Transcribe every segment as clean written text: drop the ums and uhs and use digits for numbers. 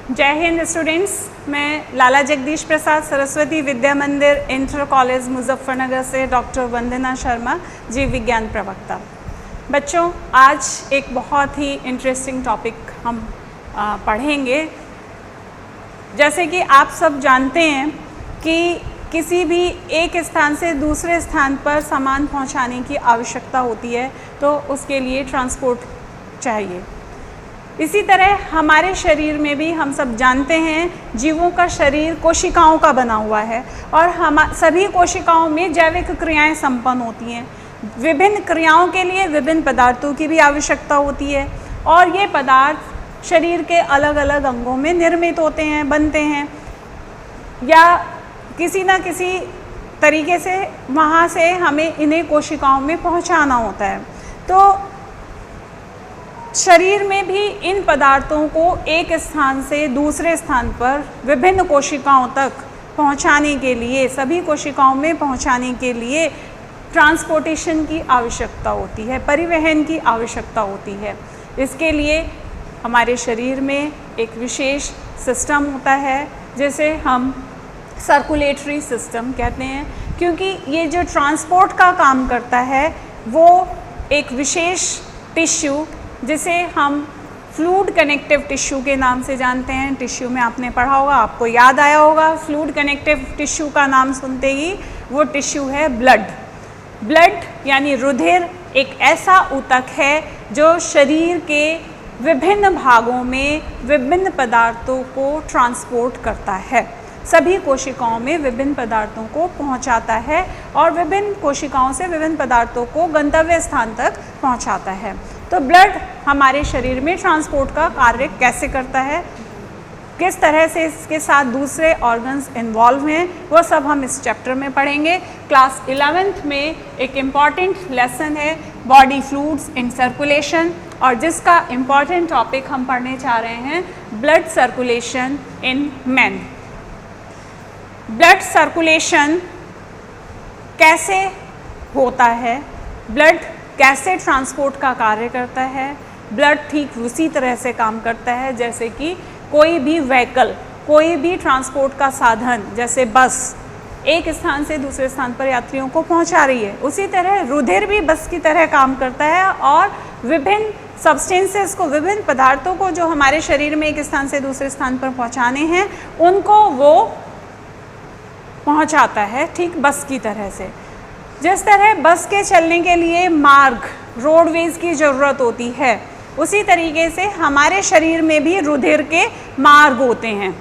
जय हिंद स्टूडेंट्स, मैं लाला जगदीश प्रसाद सरस्वती विद्या मंदिर इंटर कॉलेज मुजफ्फरनगर से डॉक्टर वंदना शर्मा, जीव विज्ञान प्रवक्ता। बच्चों, आज एक बहुत ही इंटरेस्टिंग टॉपिक हम पढ़ेंगे। जैसे कि आप सब जानते हैं कि किसी भी एक स्थान से दूसरे स्थान पर सामान पहुंचाने की आवश्यकता होती है, तो उसके लिए ट्रांसपोर्ट चाहिए। इसी तरह हमारे शरीर में भी हम सब जानते हैं जीवों का शरीर कोशिकाओं का बना हुआ है और हम सभी कोशिकाओं में जैविक क्रियाएं संपन्न होती हैं। विभिन्न क्रियाओं के लिए विभिन्न पदार्थों की भी आवश्यकता होती है और ये पदार्थ शरीर के अलग अलग अंगों में निर्मित होते हैं, बनते हैं या किसी न किसी तरीके से वहाँ से हमें इन्हें कोशिकाओं में पहुँचाना होता है। तो शरीर में भी इन पदार्थों को एक स्थान से दूसरे स्थान पर विभिन्न कोशिकाओं तक पहुंचाने के लिए, सभी कोशिकाओं में पहुंचाने के लिए ट्रांसपोर्टेशन की आवश्यकता होती है, परिवहन की आवश्यकता होती है। इसके लिए हमारे शरीर में एक विशेष सिस्टम होता है जिसे हम सर्कुलेटरी सिस्टम कहते हैं, क्योंकि ये जो ट्रांसपोर्ट का काम करता है वो एक विशेष टिश्यू जिसे हम फ्लूइड कनेक्टिव टिश्यू के नाम से जानते हैं। टिश्यू में आपने पढ़ा होगा, आपको याद आया होगा, फ्लूइड कनेक्टिव टिश्यू का नाम सुनते ही वो टिश्यू है ब्लड। ब्लड यानी रुधिर एक ऐसा ऊतक है जो शरीर के विभिन्न भागों में विभिन्न पदार्थों को ट्रांसपोर्ट करता है, सभी कोशिकाओं में विभिन्न पदार्थों को पहुंचाता है और विभिन्न कोशिकाओं से विभिन्न पदार्थों को गंतव्य स्थान तक पहुंचाता है। तो ब्लड हमारे शरीर में ट्रांसपोर्ट का कार्य कैसे करता है, किस तरह से इसके साथ दूसरे ऑर्गन्स इन्वॉल्व हैं, वो सब हम इस चैप्टर में पढ़ेंगे। क्लास 11th में एक इम्पॉर्टेंट लेसन है बॉडी फ्लूइड्स इन सर्कुलेशन, और जिसका इम्पॉर्टेंट टॉपिक हम पढ़ने जा रहे हैं blood circulation in man. Blood circulation कैसे होता है, ब्लड कैसे ट्रांसपोर्ट का कार्य करता है। ब्लड ठीक उसी तरह से काम करता है जैसे कि कोई भी व्हीकल, कोई भी ट्रांसपोर्ट का साधन, जैसे बस एक स्थान से दूसरे स्थान पर यात्रियों को पहुंचा रही है, उसी तरह रुधिर भी बस की तरह काम करता है और विभिन्न सब्सटेंसेस को, विभिन्न पदार्थों को जो हमारे शरीर में एक स्थान से दूसरे स्थान पर पहुंचाने हैं, उनको वो पहुंचाता है ठीक बस की तरह से। जिस तरह बस के चलने के लिए मार्ग, रोडवेज की ज़रूरत होती है, उसी तरीके से हमारे शरीर में भी रुधिर के मार्ग होते हैं,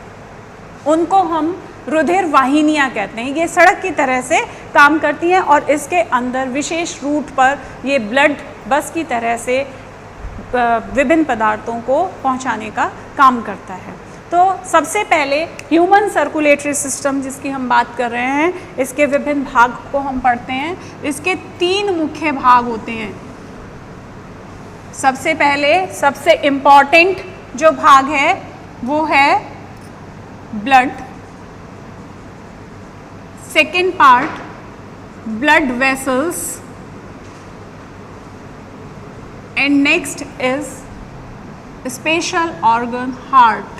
उनको हम रुधिर वाहिनियाँ कहते हैं। ये सड़क की तरह से काम करती हैं और इसके अंदर विशेष रूट पर ये ब्लड बस की तरह से विभिन्न पदार्थों को पहुंचाने का काम करता है। तो सबसे पहले ह्यूमन सर्कुलेटरी सिस्टम जिसकी हम बात कर रहे हैं, इसके विभिन्न भाग को हम पढ़ते हैं। इसके 3 मुख्य भाग होते हैं। सबसे पहले सबसे इम्पॉर्टेंट जो भाग है वो है blood. Second part blood vessels and next is special organ heart.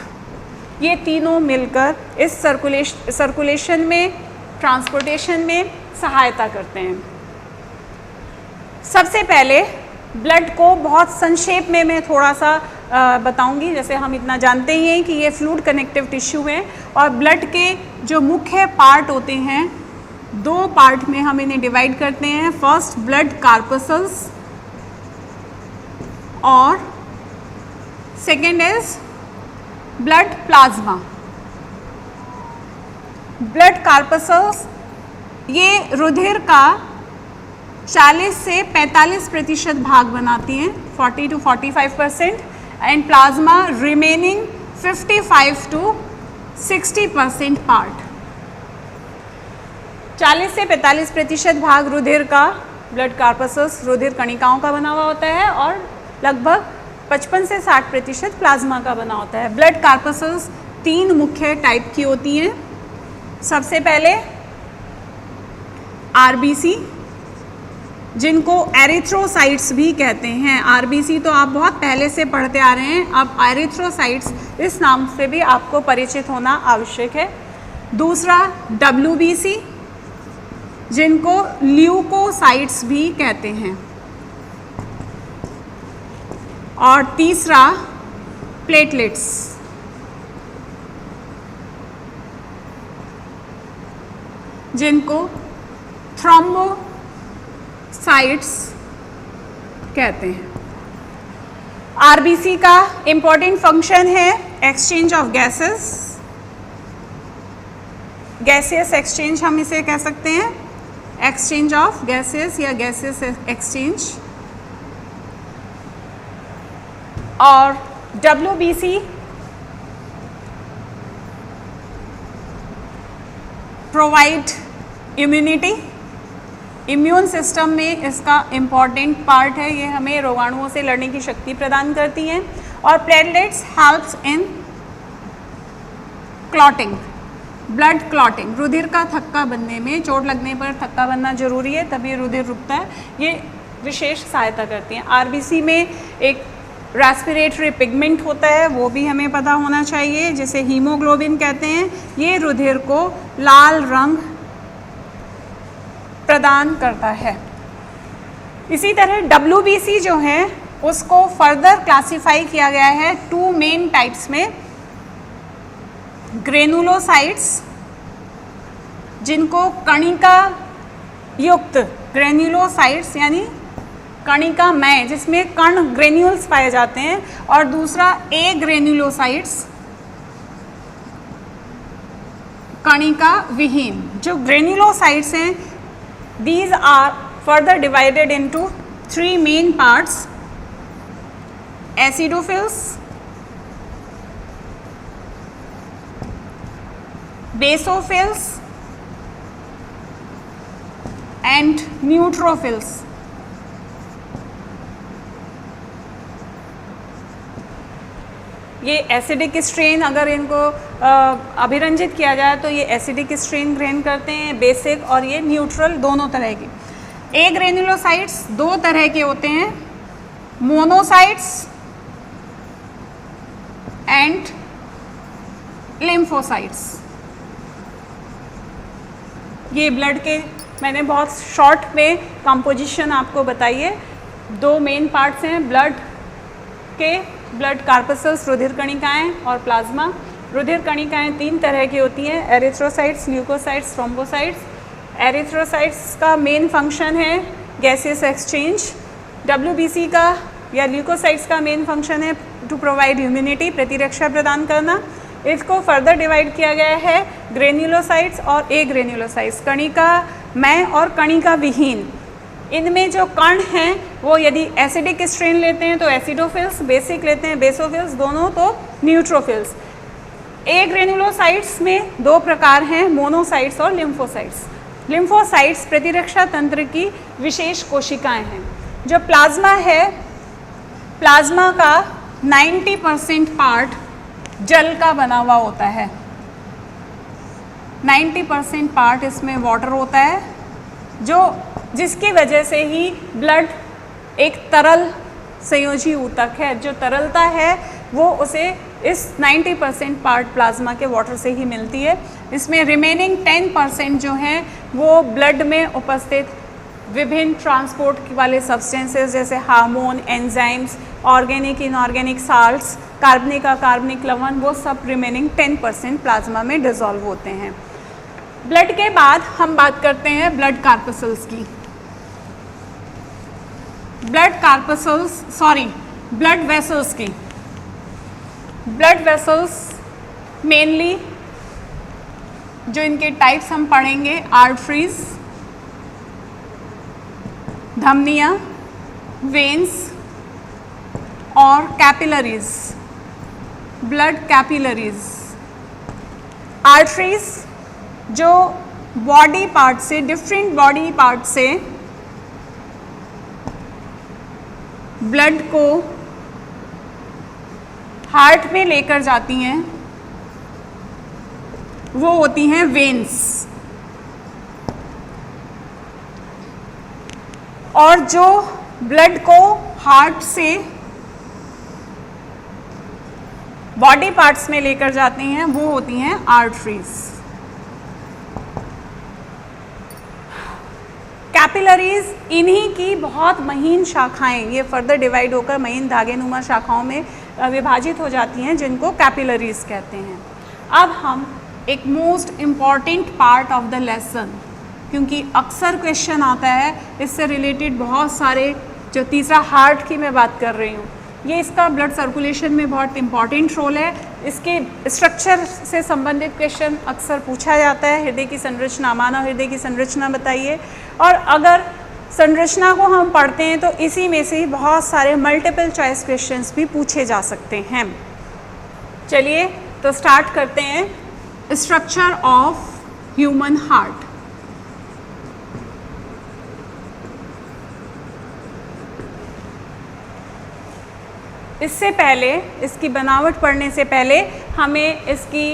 ये तीनों मिलकर इस सर्कुलेशन में, ट्रांसपोर्टेशन में सहायता करते हैं। सबसे पहले ब्लड को बहुत संक्षेप में मैं थोड़ा सा बताऊंगी। जैसे हम इतना जानते ही हैं कि ये फ्लूइड कनेक्टिव टिश्यू है और ब्लड के जो मुख्य पार्ट होते हैं, 2 पार्ट में हम इन्हें डिवाइड करते हैं। फर्स्ट ब्लड कार्पसल्स और second is blood plasma. Blood corpuscles ये रुधिर का 40 से 45% भाग बनाती हैं, 40 to 45%, and plasma remaining 55 to 60% part. 40 से 45% भाग रुधिर का, ब्लड कार्पसल्स रुधिर कणिकाओं का बना हुआ होता है और लगभग 55 से 60% प्लाज्मा का बना होता है। ब्लड कार्पसल्स 3 मुख्य टाइप की होती हैं। सबसे पहले आरबीसी, जिनको एरिथ्रोसाइट्स भी कहते हैं। आरबीसी तो आप बहुत पहले से पढ़ते आ रहे हैं, अब एरिथ्रोसाइट्स इस नाम से भी आपको परिचित होना आवश्यक है। दूसरा डब्ल्यूबीसी, जिनको ल्यूकोसाइट्स भी कहते हैं। और तीसरा प्लेटलेट्स, जिनको थ्रोम्बोसाइट्स कहते हैं। आरबीसी का इंपॉर्टेंट फंक्शन है exchange of gases, gaseous exchange हम इसे कह सकते हैं, एक्सचेंज ऑफ गैसेस या गैसियस एक्सचेंज। और WBC provide immunity, immune system में इसका इम्पॉर्टेंट पार्ट है, ये हमें रोगाणुओं से लड़ने की शक्ति प्रदान करती हैं। और platelets helps in clotting, blood clotting, रुधिर का थक्का बनने में, चोट लगने पर थक्का बनना जरूरी है तभी रुधिर रुकता है, ये विशेष सहायता करती हैं। आरबीसी में एक रेस्पिरेटरी पिगमेंट होता है, वो भी हमें पता होना चाहिए, जिसे हीमोग्लोबिन कहते हैं। ये रुधिर को लाल रंग प्रदान करता है। इसी तरह डब्ल्यूबीसी जो है उसको फर्दर क्लासिफाई किया गया है 2 मेन टाइप्स में। ग्रेनुलोसाइट्स, जिनको कणिका युक्त ग्रेनुलोसाइट्स यानी कणिकामय, जिसमें कण ग्रेन्यूल्स पाए जाते हैं। और दूसरा ए ग्रेनुलोसाइट्स, कणिका विहीन। जो ग्रेनुलोसाइट्स हैं, these are further divided into 3 main parts: acidophils, basophils and neutrophils। ये एसिडिक स्ट्रेन, अगर इनको अभिरंजित किया जाए तो ये एसिडिक स्ट्रेन ग्रहण करते हैं, बेसिक और ये न्यूट्रल, दोनों तरह के। ए ग्रेनुलोसाइट्स 2 तरह के होते हैं, मोनोसाइट्स एंड लिम्फोसाइट्स। ये ब्लड के मैंने बहुत शॉर्ट में कंपोजिशन आपको बताई है। 2 मेन पार्ट्स हैं ब्लड के, ब्लड कार्पसल्स रुधिर कणिकाएँ और प्लाज्मा। रुधिर कणिकाएँ 3 तरह की होती हैं, एरिथ्रोसाइट्स, ल्यूकोसाइट्स, थ्रोम्बोसाइट्स। एरिथ्रोसाइट्स का मेन फंक्शन है गैसियस एक्सचेंज। डब्ल्यूबीसी का या ल्यूकोसाइट्स का मेन फंक्शन है टू प्रोवाइड इम्यूनिटी, प्रतिरक्षा प्रदान करना। इसको फर्दर डिवाइड किया गया है ग्रेन्युलोसाइट्स और ए ग्रेन्युलोसाइट्स, कणिकामय और कणिका विहीन। इनमें जो कण हैं वो यदि एसिडिक स्ट्रेन लेते हैं तो एसिडोफिल्स, बेसिक लेते हैं बेसोफिल्स, दोनों तो न्यूट्रोफिल्स। ए ग्रेनुलोसाइट्स में 2 प्रकार हैं, मोनोसाइट्स और लिम्फोसाइट्स। लिम्फोसाइट्स प्रतिरक्षा तंत्र की विशेष कोशिकाएं हैं। जो प्लाज्मा है, प्लाज्मा का 90% पार्ट जल का बना हुआ होता है, 90% पार्ट इसमें वाटर होता है, जिसकी वजह से ही ब्लड एक तरल संयोजी ऊतक है। जो तरलता है वो उसे इस 90% पार्ट प्लाज्मा के वाटर से ही मिलती है। इसमें रिमेनिंग 10% जो है वो ब्लड में उपस्थित विभिन्न ट्रांसपोर्ट वाले सब्सटेंसेस जैसे hormone, enzymes, organic inorganic salts, कार्बनिक अकार्बनिक लवण, वो सब रिमेनिंग 10% प्लाज्मा में डिसॉल्व होते हैं। ब्लड के बाद हम बात करते हैं ब्लड कार्पसल्स की। ब्लड वेसल्स की। ब्लड वेसल्स मेनली जो इनके टाइप्स हम पढ़ेंगे, आर्टरीज, धमनियाँ, वेन्स और कैपिलरीज, ब्लड कैपिलरीज। आर्टरीज जो बॉडी पार्ट से, डिफरेंट बॉडी पार्ट से ब्लड को हार्ट में लेकर जाती हैं, वो होती हैं वेन्स। और जो ब्लड को हार्ट से बॉडी पार्ट्स में लेकर जाती हैं वो होती हैं आर्टरीज। कैपिलरीज इन्हीं की बहुत महीन शाखाएं, ये फर्दर डिवाइड होकर महीन धागेनुमा शाखाओं में विभाजित हो जाती हैं, जिनको कैपिलरीज कहते हैं। अब हम एक most important part of the lesson, क्योंकि अक्सर क्वेश्चन आता है इससे रिलेटेड बहुत सारे, जो तीसरा हार्ट की मैं बात कर रही हूँ, ये इसका ब्लड सर्कुलेशन में बहुत इंपॉर्टेंट रोल है। इसके स्ट्रक्चर से संबंधित क्वेश्चन अक्सर पूछा जाता है। हृदय की संरचना, मानव हृदय की संरचना बताइए। और अगर संरचना को हम पढ़ते हैं तो इसी में से बहुत सारे मल्टीपल चॉइस क्वेश्चंस भी पूछे जा सकते हैं। चलिए तो स्टार्ट करते हैं। Structure of human heart. इससे पहले, इसकी बनावट पढ़ने से पहले हमें इसकी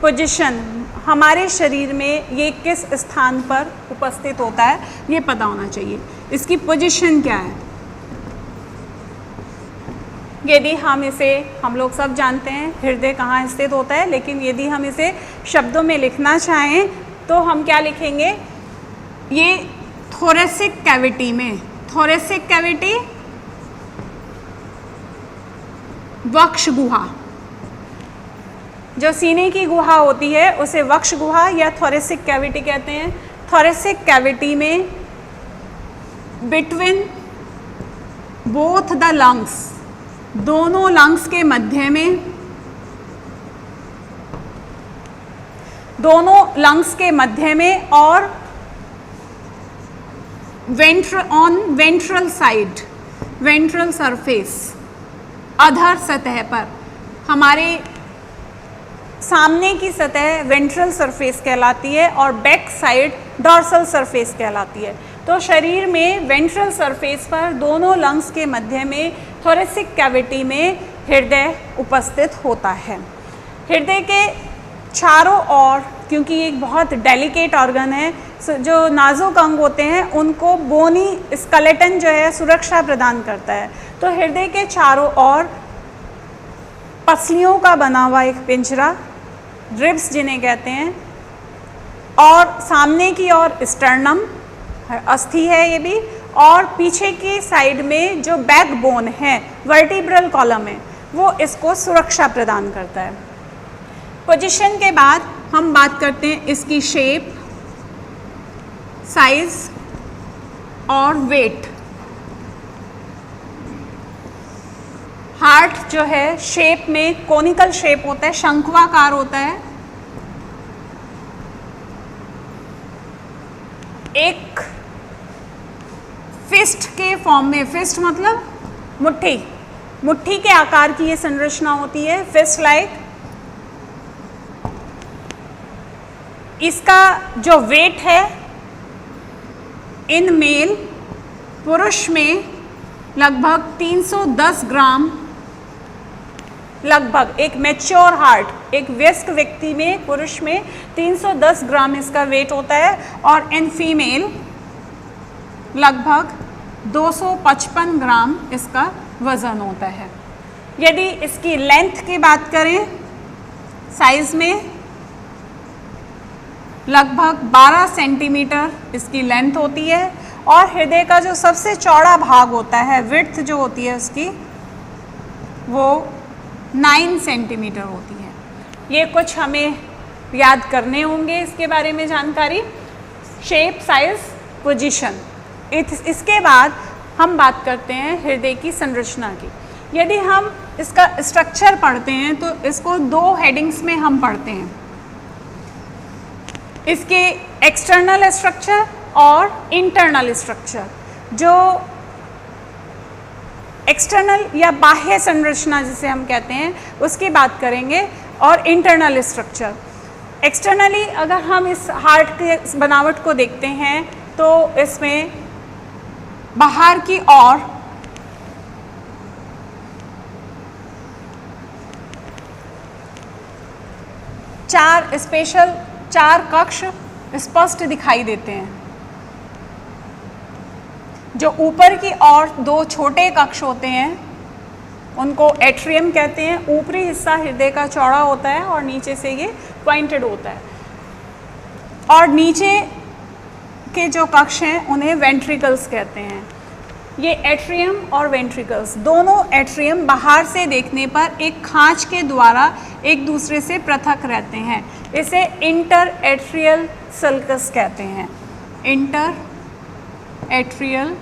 पोजीशन, हमारे शरीर में ये किस स्थान पर उपस्थित होता है ये पता होना चाहिए। इसकी पोजीशन क्या है? यदि हम इसे, हम लोग सब जानते हैं हृदय कहाँ स्थित होता है, लेकिन यदि हम इसे शब्दों में लिखना चाहें तो हम क्या लिखेंगे? ये थोरेसिक कैविटी में, थोरेसिक कैविटी, वक्ष गुहा, जो सीने की गुहा होती है उसे वक्ष गुहा या थोरेसिक कैविटी कहते हैं। थोरेसिक कैविटी में बिटवीन बोथ द लंग्स, दोनों लंग्स के मध्य में, दोनों लंग्स के मध्य में और वेंट्रल साइड, वेंट्रल सरफेस, अधर सतह पर, हमारे सामने की सतह वेंट्रल सरफेस कहलाती है और बैक साइड डॉर्सल सरफेस कहलाती है। तो शरीर में वेंट्रल सरफेस पर दोनों लंग्स के मध्य में थोरेसिक कैविटी में हृदय उपस्थित होता है। हृदय के चारों ओर, क्योंकि ये एक बहुत डेलिकेट ऑर्गन है, जो नाजुक अंग होते हैं उनको बोनी स्केलेटन जो है सुरक्षा प्रदान करता है। तो हृदय के चारों ओर पसलियों का बना हुआ एक पिंजरा, रिब्स जिन्हें कहते हैं, और सामने की ओर स्टर्नम, अस्थि है ये भी, और पीछे की साइड में जो बैकबोन है, वर्टिब्रल कॉलम है, वो इसको सुरक्षा प्रदान करता है। पोजीशन के बाद हम बात करते हैं इसकी शेप, साइज और वेट। हार्ट जो है शेप में कोनिकल शेप होता है, शंक्वाकार होता है। एक फिस्ट के फॉर्म में, फिस्ट मतलब मुट्ठी, मुट्ठी के आकार की ये संरचना होती है, फिस्ट लाइक। इसका जो वेट है इन मेल, पुरुष में लगभग 310 ग्राम, लगभग एक मैच्योर हार्ट, एक वयस्क व्यक्ति में, पुरुष में 310 ग्राम इसका वेट होता है, और इन फीमेल लगभग 255 ग्राम इसका वज़न होता है। यदि इसकी लेंथ की बात करें, साइज में लगभग 12 सेंटीमीटर इसकी लेंथ होती है, और हृदय का जो सबसे चौड़ा भाग होता है, विड्थ जो होती है उसकी, वो 9 सेंटीमीटर होती है। ये कुछ हमें याद करने होंगे इसके बारे में जानकारी, शेप, साइज, पोजीशन। इसके बाद हम बात करते हैं हृदय की संरचना की। यदि हम इसका स्ट्रक्चर पढ़ते हैं तो इसको 2 हेडिंग्स में हम पढ़ते हैं, इसके एक्सटर्नल स्ट्रक्चर और इंटरनल स्ट्रक्चर। जो एक्सटर्नल या बाह्य संरचना जिसे हम कहते हैं उसकी बात करेंगे, और इंटरनल स्ट्रक्चर। एक्सटर्नली अगर हम इस हार्ट के बनावट को देखते हैं तो इसमें बाहर की ओर चार कक्ष स्पष्ट दिखाई देते हैं। जो ऊपर की ओर 2 छोटे कक्ष होते हैं उनको एट्रियम कहते हैं। ऊपरी हिस्सा हृदय का चौड़ा होता है और नीचे से ये पॉइंटेड होता है, और नीचे के जो कक्ष हैं उन्हें वेंट्रिकल्स कहते हैं। ये एट्रियम और वेंट्रिकल्स दोनों, एट्रियम बाहर से देखने पर एक खांच के द्वारा एक दूसरे से पृथक रहते हैं। इसे इंटर एट्रियल सल्कस कहते हैं। इंटर एट्रियल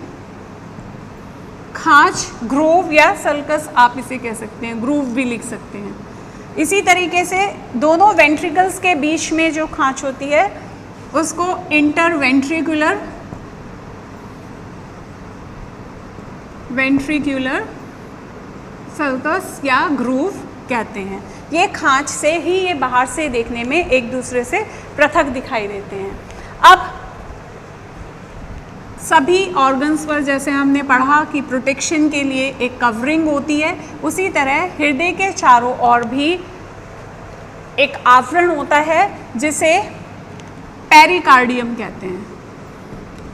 खांच, ग्रूव या सल्कस आप इसे कह सकते हैं, ग्रूव भी लिख सकते हैं। इसी तरीके से दोनों वेंट्रिकल्स के बीच में जो खांच होती है उसको इंटरवेंट्रिकुलर सल्कस या ग्रूव कहते हैं। ये खांच से ही ये बाहर से देखने में एक दूसरे से पृथक दिखाई देते हैं। अब सभी ऑर्गन्स पर जैसे हमने पढ़ा कि प्रोटेक्शन के लिए एक कवरिंग होती है, उसी तरह हृदय के चारों ओर भी एक आवरण होता है जिसे पेरिकार्डियम कहते हैं।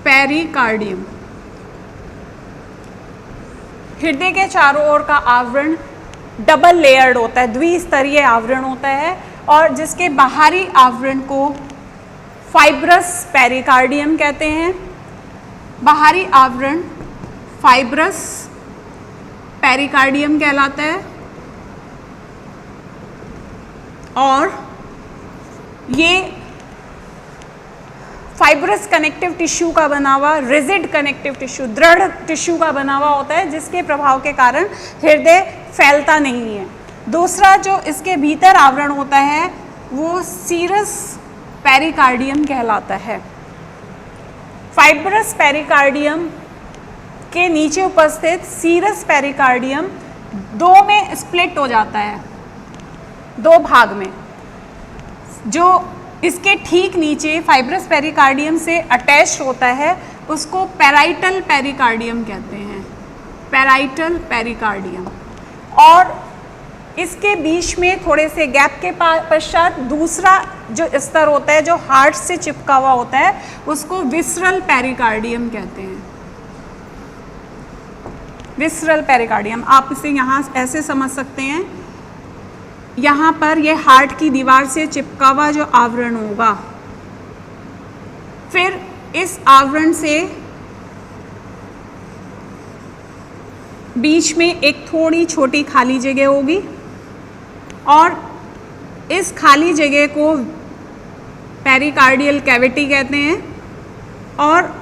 पेरिकार्डियम हृदय के चारों ओर का आवरण डबल लेयर्ड होता है, द्विस्तरीय आवरण होता है, और जिसके बाहरी आवरण को फाइब्रस पेरिकार्डियम कहते हैं। बाहरी आवरण फाइब्रस पेरिकार्डियम कहलाता है, और ये फाइब्रस कनेक्टिव टिश्यू का बना हुआ, रिजिड कनेक्टिव टिश्यू, दृढ़ टिश्यू का बना हुआ होता है, जिसके प्रभाव के कारण हृदय फैलता नहीं है। दूसरा जो इसके भीतर आवरण होता है वो सीरस पेरिकार्डियम कहलाता है। फाइब्रस पेरिकार्डियम के नीचे उपस्थित सीरस पेरिकार्डियम 2 में स्प्लिट हो जाता है, 2 भाग में। जो इसके ठीक नीचे फाइब्रस पेरिकार्डियम से अटैच होता है उसको पैराइटल पेरिकार्डियम कहते हैं। पैराइटल पेरिकार्डियम, और इसके बीच में थोड़े से गैप के पश्चात दूसरा जो स्तर होता है जो हार्ट से चिपका हुआ होता है उसको विसरल पेरिकार्डियम कहते हैं। विसरल पेरिकार्डियम, आप इसे यहाँ ऐसे समझ सकते हैं, यहाँ पर ये हार्ट की दीवार से चिपका हुआ जो आवरण होगा, फिर इस आवरण से बीच में एक थोड़ी छोटी खाली जगह होगी, और इस खाली जगह को पेरिकार्डियल कैविटी कहते हैं। और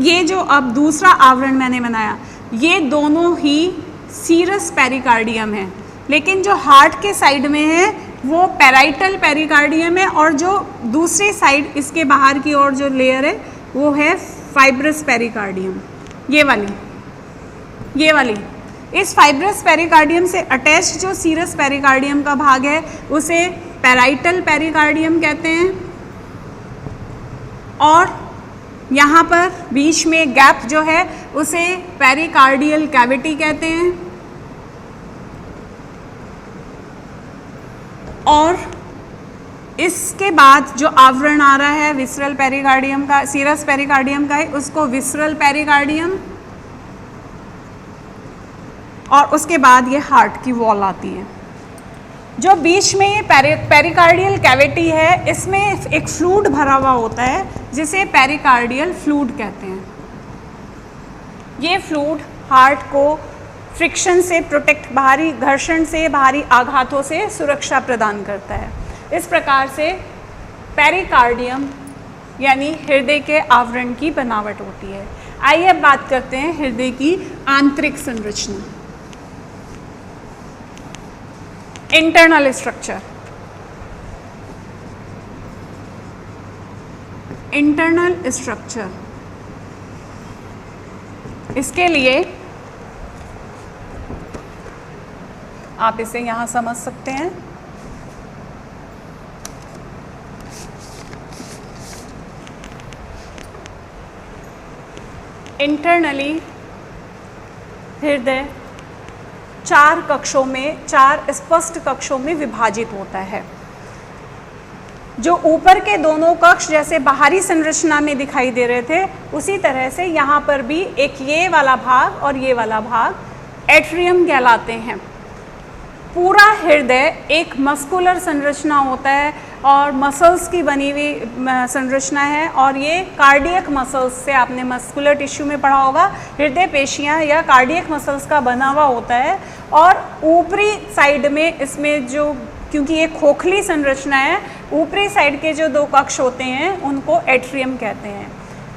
ये जो अब दूसरा आवरण मैंने बनाया, ये दोनों ही सीरस पेरिकार्डियम है, लेकिन जो हार्ट के साइड में है वो पैराइटल पेरिकार्डियम है, और जो दूसरी साइड इसके बाहर की ओर जो लेयर है वो है फाइब्रस पेरिकार्डियम। ये वाली इस फाइब्रस पेरिकार्डियम से अटैच जो सीरस पेरिकार्डियम का भाग है उसे पैराइटल पेरिकार्डियम कहते हैं, और यहाँ पर बीच में गैप जो है उसे पेरिकार्डियल कैविटी कहते हैं। और इसके बाद जो आवरण आ रहा है विसरल पेरिकार्डियम का, सीरस पेरिकार्डियम का है, उसको विसरल पेरिकार्डियम, और उसके बाद ये हार्ट की वॉल आती है। जो बीच में ये पेरिकार्डियल कैविटी है, इसमें एक फ्लूइड भरा हुआ होता है जिसे पेरिकार्डियल फ्लूइड कहते हैं। ये फ्लूइड हार्ट को फ्रिक्शन से प्रोटेक्ट, बाहरी घर्षण से, बाहरी आघातों से सुरक्षा प्रदान करता है। इस प्रकार से पेरिकार्डियम यानी हृदय के आवरण की बनावट होती है। आइए अब बात करते हैं हृदय की आंतरिक संरचना, इंटरनल स्ट्रक्चर। इंटरनल स्ट्रक्चर, इसके लिए आप इसे यहाँ समझ सकते हैं। इंटरनली हृदय 4 कक्षों में, 4 स्पष्ट कक्षों में विभाजित होता है। जो ऊपर के दोनों कक्ष जैसे बाहरी संरचना में दिखाई दे रहे थे, उसी तरह से यहाँ पर भी एक ये वाला भाग और ये वाला भाग एट्रियम कहलाते हैं। पूरा हृदय एक मस्कुलर संरचना होता है और मसल्स की बनी हुई संरचना है, और ये कार्डियक मसल्स से आपने मस्कुलर टिश्यू में पढ़ा होगा, हृदय पेशियाँ या कार्डियक मसल्स का बना हुआ होता है। और ऊपरी साइड में इसमें जो, क्योंकि ये खोखली संरचना है, ऊपरी साइड के जो दो कक्ष होते हैं उनको एट्रियम कहते हैं।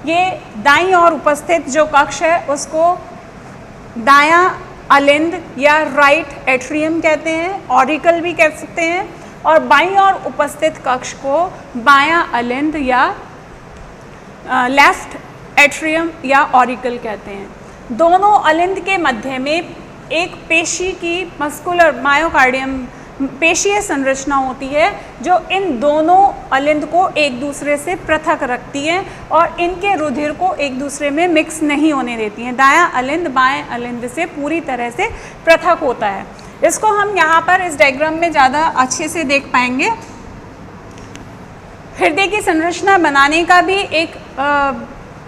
ये दाईं ओर उपस्थित जो कक्ष है उसको दायां अलिंद या राइट एट्रियम कहते हैं, ऑरिकल भी कह सकते हैं, और बाईं ओर उपस्थित कक्ष को बायां अलिंद या लेफ्ट एट्रियम या ऑरिकल कहते हैं। दोनों अलिंद के मध्य में एक पेशी की मस्कुलर मायोकार्डियम पेशीय संरचना होती है जो इन दोनों अलिंद को एक दूसरे से पृथक रखती है और इनके रुधिर को एक दूसरे में मिक्स नहीं होने देती हैं। दायां अलिंद बाएं अलिंद से पूरी तरह से पृथक होता है। इसको हम यहाँ पर इस डायग्राम में ज़्यादा अच्छे से देख पाएंगे। हृदय की संरचना बनाने का भी एक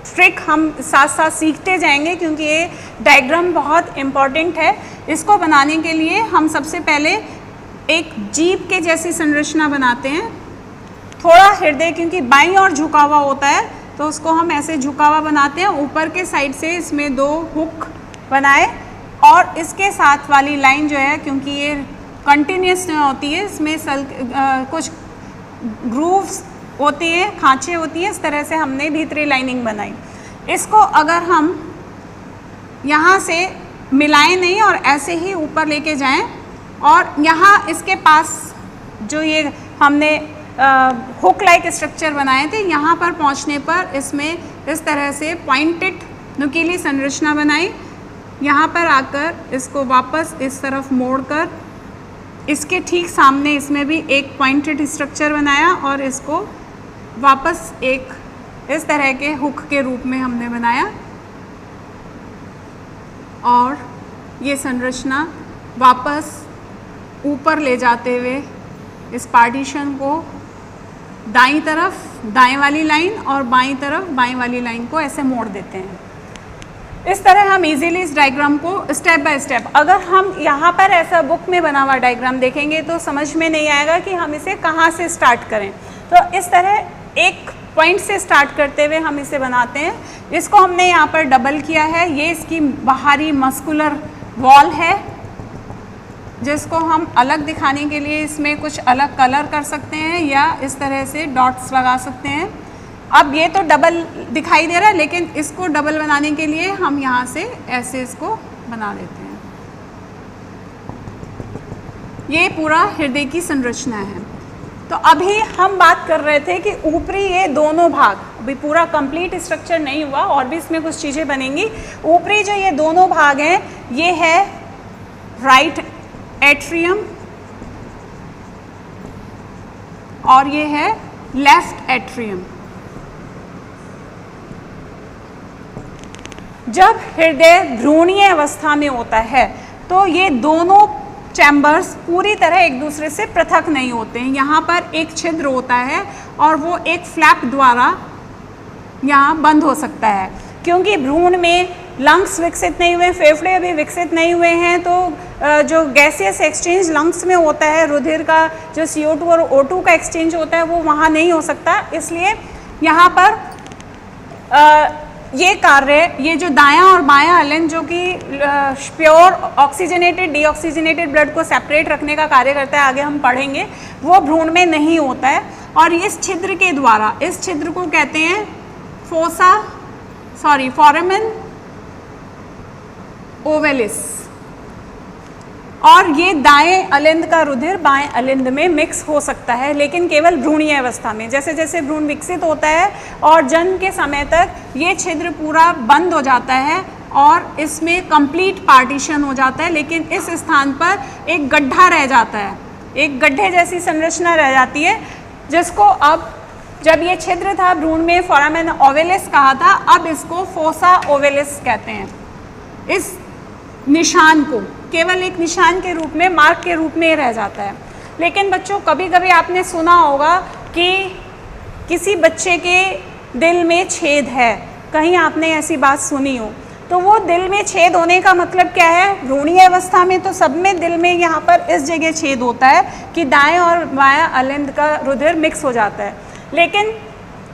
ट्रिक हम साथ साथ सीखते जाएंगे, क्योंकि ये डायग्राम बहुत इम्पॉर्टेंट है। इसको बनाने के लिए हम सबसे पहले एक जीभ के जैसी संरचना बनाते हैं। थोड़ा हृदय क्योंकि बाईं ओर झुका हुआ होता है तो उसको हम ऐसे झुका हुआ बनाते हैं। ऊपर के साइड से इसमें दो हुक बनाए और इसके साथ वाली लाइन जो है, क्योंकि ये कंटिन्यूस होती है, इसमें कुछ ग्रूव्स होती है, खांचे होती है, इस तरह से हमने भीतरी लाइनिंग बनाई। इसको अगर हम यहाँ से मिलाएं नहीं और ऐसे ही ऊपर लेके जाएं और यहाँ इसके पास जो ये हमने हुक लाइक स्ट्रक्चर बनाए थे, यहाँ पर पहुँचने पर इसमें इस तरह से पॉइंटेड नुकीली संरचना बनाई। यहाँ पर आकर इसको वापस इस तरफ मोड़कर इसके ठीक सामने इसमें भी एक पॉइंटेड स्ट्रक्चर बनाया और इसको वापस एक इस तरह के हुक के रूप में हमने बनाया और ये संरचना वापस ऊपर ले जाते हुए इस पार्टीशन को दाईं तरफ दाएं वाली लाइन और बाईं तरफ बाईं वाली लाइन को ऐसे मोड़ देते हैं। इस तरह हम इजीली इस डायग्राम को स्टेप बाय स्टेप, अगर हम यहाँ पर ऐसा बुक में बना हुआ डायग्राम देखेंगे तो समझ में नहीं आएगा कि हम इसे कहाँ से स्टार्ट करें। तो इस तरह एक पॉइंट से स्टार्ट करते हुए हम इसे बनाते हैं। इसको हमने यहाँ पर डबल किया है। ये इसकी बाहरी मस्कुलर वॉल है जिसको हम अलग दिखाने के लिए इसमें कुछ अलग कलर कर सकते हैं या इस तरह से डॉट्स लगा सकते हैं। अब ये तो डबल दिखाई दे रहा है, लेकिन इसको डबल बनाने के लिए हम यहाँ से ऐसे इसको बना देते हैं। ये पूरा हृदय की संरचना है। तो अभी हम बात कर रहे थे कि ऊपरी ये दोनों भाग, अभी पूरा कंप्लीट स्ट्रक्चर नहीं हुआ और भी इसमें कुछ चीज़ें बनेंगी। ऊपरी जो ये दोनों भाग हैं, ये है राइट एट्रियम और ये है लेफ्ट एट्रियम। जब हृदय भ्रूणीय अवस्था में होता है तो ये दोनों चैम्बर्स पूरी तरह एक दूसरे से पृथक नहीं होते हैं। यहाँ पर एक छिद्र होता है और वो एक फ्लैप द्वारा यहाँ बंद हो सकता है। क्योंकि भ्रूण में लंग्स विकसित नहीं हुए, फेफड़े अभी विकसित नहीं हुए हैं, तो जो गैसियस एक्सचेंज लंग्स में होता है, रुधिर का जो CO2 और O2 का एक्सचेंज होता है वो वहाँ नहीं हो सकता। इसलिए यहाँ पर ये कार्य, ये जो दायां और बायां अलिंद जो कि प्योर ऑक्सीजनेटेड डीऑक्सीजनेटेड ब्लड को सेपरेट रखने का कार्य करता है, आगे हम पढ़ेंगे, वो भ्रूण में नहीं होता है। और इस छिद्र के द्वारा, इस छिद्र को कहते हैं फोरामेन ओवेलिस, और ये दाएं अलिंद का रुधिर बाएं अलिंद में मिक्स हो सकता है, लेकिन केवल भ्रूणीय अवस्था में। जैसे जैसे भ्रूण विकसित होता है और जन्म के समय तक ये छिद्र पूरा बंद हो जाता है और इसमें कंप्लीट पार्टीशन हो जाता है, लेकिन इस स्थान पर एक गड्ढा रह जाता है, एक गड्ढे जैसी संरचना रह जाती है, जिसको अब जब ये छिद्र था भ्रूण में फोरामेन ओवेलिस कहा था, अब इसको फोसा ओवेलिस कहते हैं। इस निशान को केवल एक निशान के रूप में, मार्क के रूप में रह जाता है। लेकिन बच्चों, कभी कभी आपने सुना होगा कि किसी बच्चे के दिल में छेद है, कहीं आपने ऐसी बात सुनी हो, तो वो दिल में छेद होने का मतलब क्या है? भ्रूणीय अवस्था में तो सब में दिल में यहाँ पर इस जगह छेद होता है कि दाएं और बायां अलिंद का रुधिर मिक्स हो जाता है, लेकिन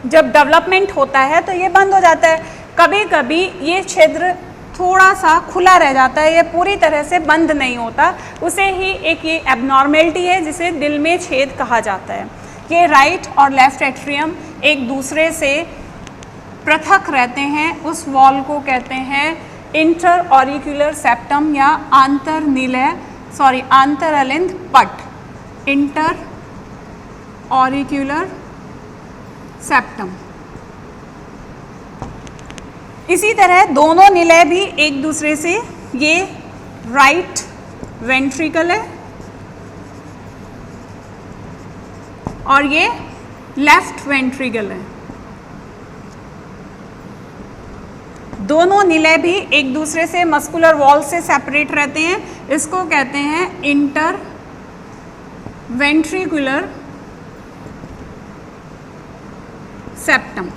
जब डेवलपमेंट होता है तो ये बंद हो जाता है। कभी कभी ये छिद्र थोड़ा सा खुला रह जाता है, ये पूरी तरह से बंद नहीं होता, उसे ही एक ये एबनॉर्मेलिटी है जिसे दिल में छेद कहा जाता है। ये राइट और लेफ्ट एट्रियम एक दूसरे से पृथक रहते हैं, उस वॉल को कहते हैं इंटर ऑरिक्यूलर सेप्टम या आंतर अलिंद पट, इंटर ऑरिक्यूलर सेप्टम। इसी तरह दोनों निलय भी एक दूसरे से, ये राइट वेंट्रिकल है और ये लेफ्ट वेंट्रिकल है, दोनों निलय भी एक दूसरे से मस्कुलर वॉल से सेपरेट रहते हैं, इसको कहते हैं इंटर वेंट्रिकुलर सेप्टम।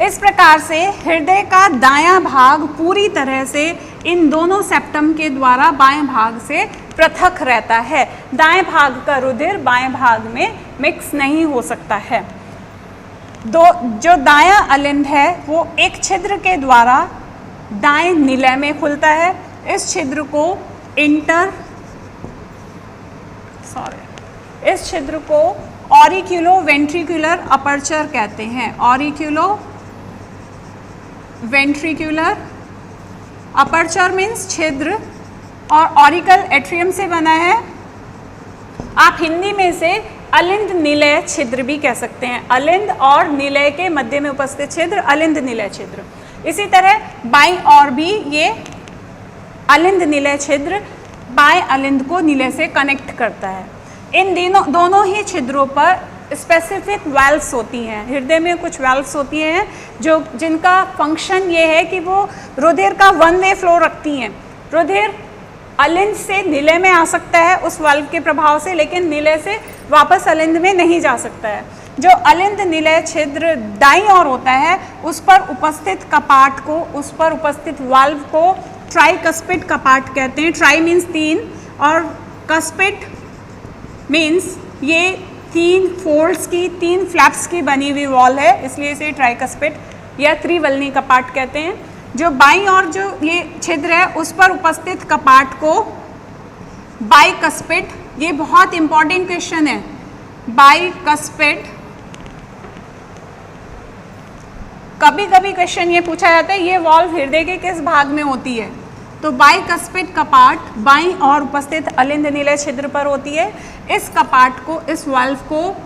इस प्रकार से हृदय का दायां भाग पूरी तरह से इन दोनों सेप्टम के द्वारा बाएं भाग से पृथक रहता है। दाएं भाग का रुधिर बाएं भाग में मिक्स नहीं हो सकता है। जो दायां अलिंद है वो एक छिद्र के द्वारा दाएं निलय में खुलता है। इस छिद्र को इस छिद्र को ऑरिक्यूलो वेंट्रिकुलर अपर्चर कहते हैं। ऑरिक्यूलो वेंट्रिकुलर अपर्चर मीन्स छिद्र, और ऑरिकल एट्रियम से बना है। आप हिंदी में से अलिंद निलय छिद्र भी कह सकते हैं। अलिंद और निलय के मध्य में उपस्थित छिद्र अलिंद निलय छिद्र। इसी तरह बाईं ओर भी ये अलिंद निलय छिद्र बाएं अलिंद को निलय से कनेक्ट करता है। इन दोनों ही छिद्रों पर स्पेसिफिक वाल्व्स होती हैं। हृदय में कुछ वाल्व्स होती हैं जिनका फंक्शन ये है कि वो रुधिर का वन वे फ्लो रखती हैं। रुधिर अलिंद से निलय में आ सकता है उस वाल्व के प्रभाव से, लेकिन निलय से वापस अलिंद में नहीं जा सकता है। जो अलिंद निलय छिद्र दाईं ओर होता है उस पर उपस्थित कपाट को, उस पर उपस्थित वाल्व को ट्राइकस्पिड कपाट कहते हैं। ट्राई मीन्स 3 और कस्पिड मीन्स ये 3 फोल्ड्स की, 3 फ्लैप्स की बनी हुई वॉल है, इसलिए इसे ट्राइकस्पिड या त्रिवलनी कपाट कहते हैं। जो बाईं ओर जो ये छिद्र है उस पर उपस्थित कपाट को बाइकस्पिड, ये बहुत इंपॉर्टेंट क्वेश्चन है, बाइकस्पिड। कभी कभी क्वेश्चन ये पूछा जाता है ये वॉल्व हृदय के किस भाग में होती है, तो बाइकस्पिड कपाट बाईं ओर उपस्थित अलिंद निलय छिद्र पर होती है। इस कपाट को, इस वाल्व को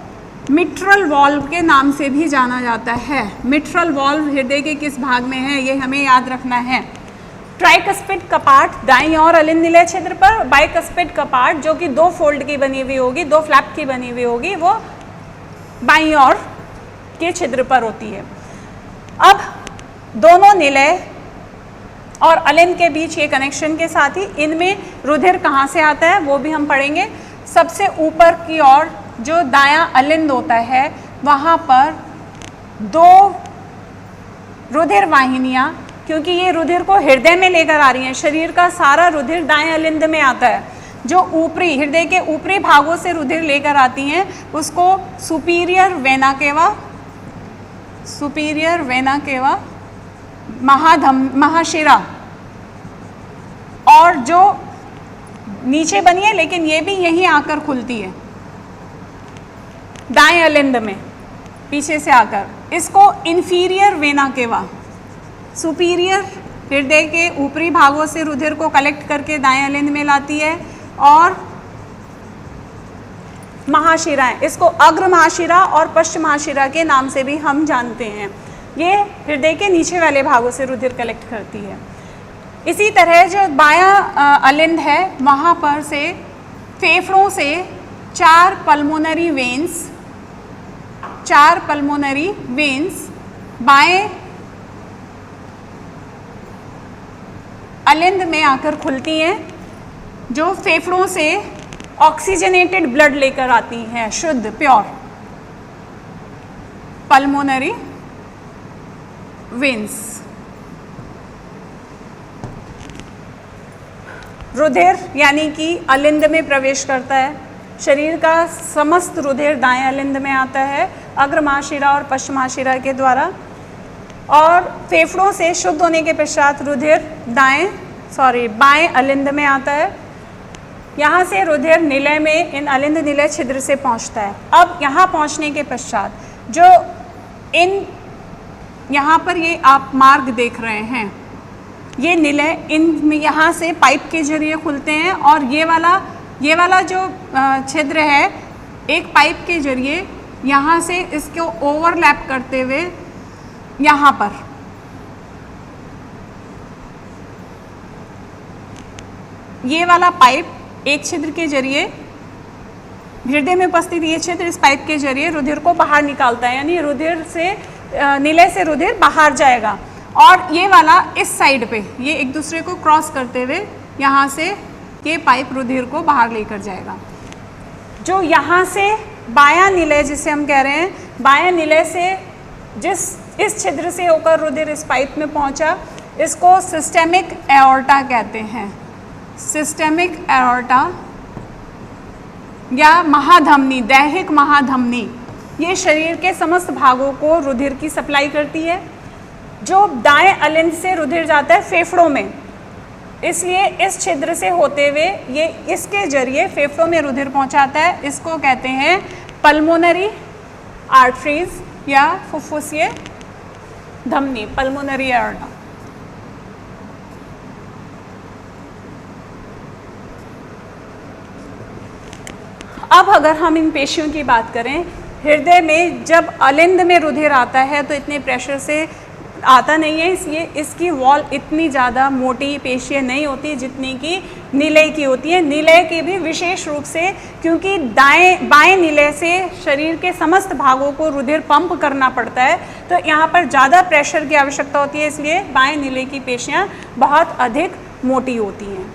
मिट्रल वॉल्व के नाम से भी जाना जाता है। मिट्रल वॉल्व हृदय के किस भाग में है ये हमें याद रखना है। ट्राइकस्पिड कपाट दाईं ओर अलिंद निलय छिद्र पर, बाइकस्पिड कपाट जो कि 2 फोल्ड की बनी हुई होगी, 2 फ्लैप की बनी हुई होगी, वो बाईं ओर के छिद्र पर होती है। अब दोनों निलय और अलिंद के बीच ये कनेक्शन के साथ ही इनमें रुधिर कहाँ से आता है वो भी हम पढ़ेंगे। सबसे ऊपर की ओर जो दायां अलिंद होता है वहाँ पर 2 रुधिर वाहिनियाँ, क्योंकि ये रुधिर को हृदय में लेकर आ रही हैं, शरीर का सारा रुधिर दाएं अलिंद में आता है। जो ऊपरी हृदय के ऊपरी भागों से रुधिर लेकर आती हैं उसको सुपीरियर वेना केवा महाशिरा, और जो नीचे बनी है लेकिन ये भी यहीं आकर खुलती है दाएं अलिंद में पीछे से आकर, इसको इंफीरियर वेना केवा। सुपीरियर हृदय के ऊपरी भागों से रुधिर को कलेक्ट करके दाएं अलिंद में लाती है, और महाशिराएं, इसको अग्र महाशिरा और पश्च महाशिरा के नाम से भी हम जानते हैं। ये हृदय के नीचे वाले भागों से रुधिर कलेक्ट करती है। इसी तरह जो बायां अलिंद है वहाँ पर से फेफड़ों से 4 पल्मोनरी वेन्स बाएं अलिंद में आकर खुलती हैं, जो फेफड़ों से ऑक्सीजनेटेड ब्लड लेकर आती हैं, शुद्ध प्योर पल्मोनरी वेन्स। रुधिर यानी कि अलिंद में प्रवेश करता है। शरीर का समस्त रुधिर दाएं अलिंद में आता है अग्र महाशिरा और पश्चिम महाशिरा के द्वारा, और फेफड़ों से शुद्ध होने के पश्चात रुधिर बाएं अलिंद में आता है। यहाँ से रुधिर निलय में इन अलिंद निलय छिद्र से पहुँचता है। अब यहाँ पहुँचने के पश्चात जो यहाँ पर ये आप मार्ग देख रहे हैं, ये निलय इन यहाँ से पाइप के जरिए खुलते हैं, और ये वाला जो छिद्र है एक पाइप के जरिए यहाँ से इसको ओवरलैप करते हुए यहाँ पर ये वाला पाइप एक छिद्र के जरिए हृदय में उपस्थित ये छिद्र इस पाइप के जरिए रुधिर को बाहर निकालता है, यानी रुधिर से निलय से रुधिर बाहर जाएगा। और ये वाला इस साइड पे ये एक दूसरे को क्रॉस करते हुए यहाँ से ये पाइप रुधिर को बाहर लेकर जाएगा। जो यहाँ से बायां निलय जिसे हम कह रहे हैं, बायां निलय से इस छिद्र से होकर रुधिर इस पाइप में पहुँचा, इसको सिस्टेमिक एओर्टा कहते हैं। सिस्टेमिक एओर्टा या महाधमनी, दैहिक महाधमनी, ये शरीर के समस्त भागों को रुधिर की सप्लाई करती है। जो दाएं अलिंद से रुधिर जाता है फेफड़ों में, इसलिए इस छिद्र से होते हुए ये इसके जरिए फेफड़ों में रुधिर पहुंचाता है। इसको कहते हैं पल्मोनरी आर्टरीज या फुफ्फुसीय धमनी, पल्मोनरी एओर्टा। अब अगर हम इन पेशियों की बात करें, हृदय में जब अलिंद में रुधिर आता है तो इतने प्रेशर से आता नहीं है, इसलिए इसकी वॉल इतनी ज़्यादा मोटी पेशियाँ नहीं होती जितनी कि निलय की होती है। निलय की भी विशेष रूप से, क्योंकि बाएं निलय से शरीर के समस्त भागों को रुधिर पंप करना पड़ता है, तो यहाँ पर ज़्यादा प्रेशर की आवश्यकता होती है, इसलिए बाएं निलय की पेशियाँ बहुत अधिक मोटी होती हैं।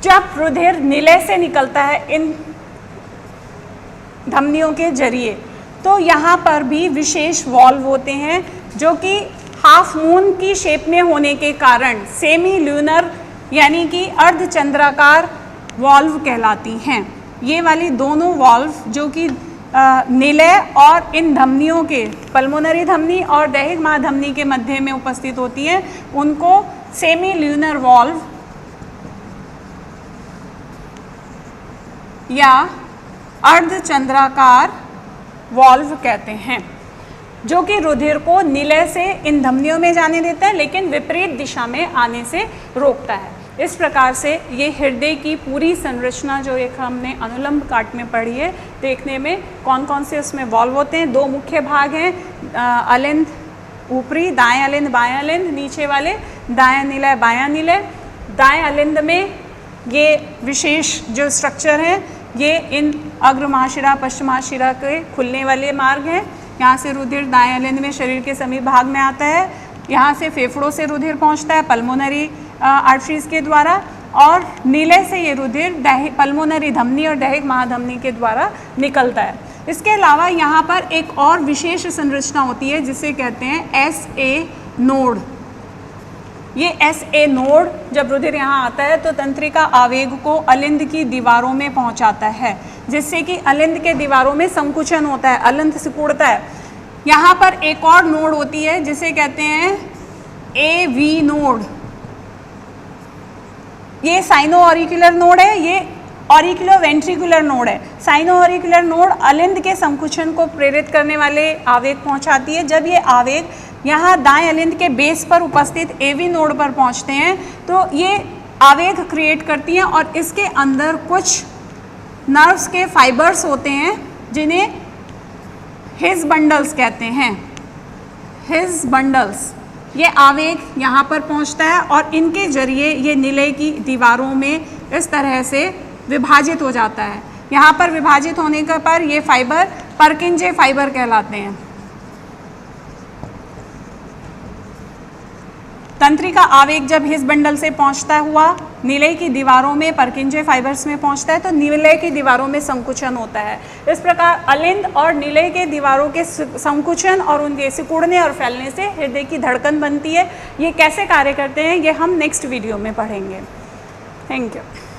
जब रुधिर निलय से निकलता है इन धमनियों के जरिए, तो यहाँ पर भी विशेष वॉल्व होते हैं जो कि हाफ मून की शेप में होने के कारण सेमी ल्यूनर यानी कि अर्धचंद्राकार वॉल्व कहलाती हैं। ये वाली दोनों वॉल्व जो कि निलय और इन धमनियों के पल्मोनरी धमनी और दैहिक महाधमनी के मध्य में उपस्थित होती हैं, उनको सेमी ल्यूनर वॉल्व या अर्धचंद्राकार वॉल्व कहते हैं, जो कि रुधिर को निलय से इन धमनियों में जाने देता है लेकिन विपरीत दिशा में आने से रोकता है। इस प्रकार से ये हृदय की पूरी संरचना जो एक हमने अनुलंब काट में पढ़ी है, देखने में कौन कौन से उसमें वॉल्व होते हैं। दो मुख्य भाग हैं, अलिंद ऊपरी दाएं अलिंद बाएं अलिंद, नीचे वाले दायां निलय बायां निलय। दाएं अलिंद में ये विशेष जो स्ट्रक्चर है ये इन अग्र महाशिरा पश्चिम महाशिरा के खुलने वाले मार्ग हैं। यहाँ से रुधिर दाएं अलिंद में शरीर के समीप भाग में आता है, यहाँ से फेफड़ों से रुधिर पहुँचता है पल्मोनरी आर्टरीज के द्वारा, और निलय से ये रुधिर पल्मोनरी धमनी और दैहिक महाधमनी के द्वारा निकलता है। इसके अलावा यहाँ पर एक और विशेष संरचना होती है जिसे कहते हैं SA नोड। ये SA नोड जब रुधिर यहाँ आता है तो तंत्रिका आवेग को अलिंद की दीवारों में पहुँचाता है, जिससे कि अलिंद के दीवारों में संकुचन होता है, अलिंद सिकुड़ता है। यहाँ पर एक और नोड होती है जिसे कहते हैं AV नोड। ये साइनो ऑरिकुलर नोड है, ये ऑरिकुलो वेंट्रिकुलर नोड है। साइनो ऑरिकुलर नोड अलिंद के संकुचन को प्रेरित करने वाले आवेग पहुँचाती है। जब ये आवेग यहाँ दाएं अलिंद के बेस पर उपस्थित AV नोड पर पहुँचते हैं तो ये आवेग क्रिएट करती हैं, और इसके अंदर कुछ नर्व्स के फाइबर्स होते हैं जिन्हें हिज बंडल्स कहते हैं। हिज बंडल्स, ये आवेग यहाँ पर पहुँचता है और इनके जरिए ये निलय की दीवारों में इस तरह से विभाजित हो जाता है। यहाँ पर विभाजित होने के पर ये फाइबर परकिंजे फाइबर कहलाते हैं। तंत्रिका आवेग जब हिस बंडल से पहुंचता हुआ नीले की दीवारों में परकिंजे फाइबर्स में पहुंचता है तो नीले की दीवारों में संकुचन होता है। इस प्रकार अलिंद और नीले के दीवारों के संकुचन और उनके सिकुड़ने और फैलने से हृदय की धड़कन बनती है। ये कैसे कार्य करते हैं ये हम नेक्स्ट वीडियो में पढ़ेंगे। Thank you.